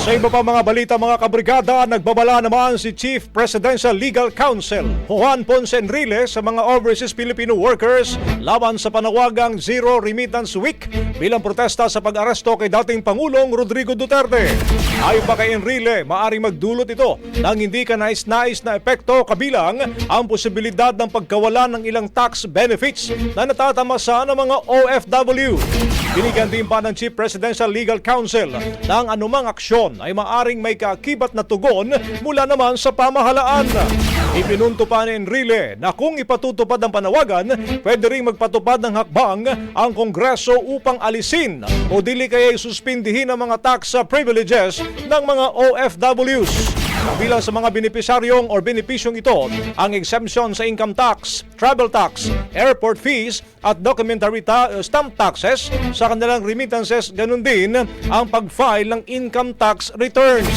Sa iba pa mga balita mga kabrigada, nagbabala naman si Chief Presidential Legal Counsel Juan Ponce Enrile sa mga overseas Filipino workers laban sa panawagang Zero Remittance Week bilang protesta sa pag-aresto kay dating Pangulong Rodrigo Duterte. Ayon pa kay Enrile, maaaring magdulot ito ng hindi kanais-nais na epekto kabilang ang posibilidad ng pagkawala ng ilang tax benefits na natatamasa ng mga OFW. Binigyan din pa ng Chief Presidential Legal Counsel ng anumang aksyon ay maaring may kaakibat na tugon mula naman sa pamahalaan. Ipinunto pa ni Enrile na kung ipatutupad ang panawagan, pwede ring magpatupad ng hakbang ang Kongreso upang alisin o dili kaya suspindihin ang mga tax privileges ng mga OFWs. Kabilang sa mga benepisyaryong o benepisyong ito, ang exemption sa income tax, travel tax, airport fees at documentary stamp taxes sa kanilang remittances, ganun din ang pag-file ng income tax returns.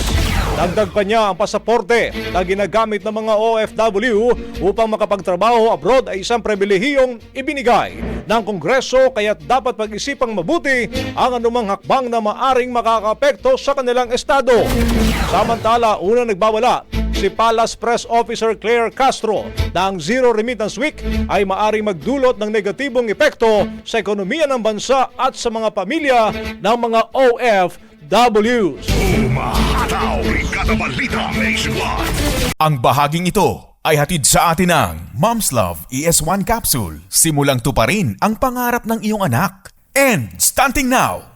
Dagdag pa niya ang pasaporte na ginagamit ng mga OFW upang makapagtrabaho abroad ay isang pribilehiyong ibinigay ng Kongreso kaya dapat pag-isipang mabuti ang anumang hakbang na maaring makakaapekto sa kanilang estado. Samantala, unang nagbawala si Palace Press Officer Claire Castro na ang Zero Remittance Week ay maaring magdulot ng negatibong epekto sa ekonomiya ng bansa at sa mga pamilya ng mga OFWs. Umahataw, Brigada Balita Nationwide. Ang bahaging ito ay hatid sa atin ng Mom's Love ES1 Capsule. Simulang tuparin ang pangarap ng iyong anak. And starting now,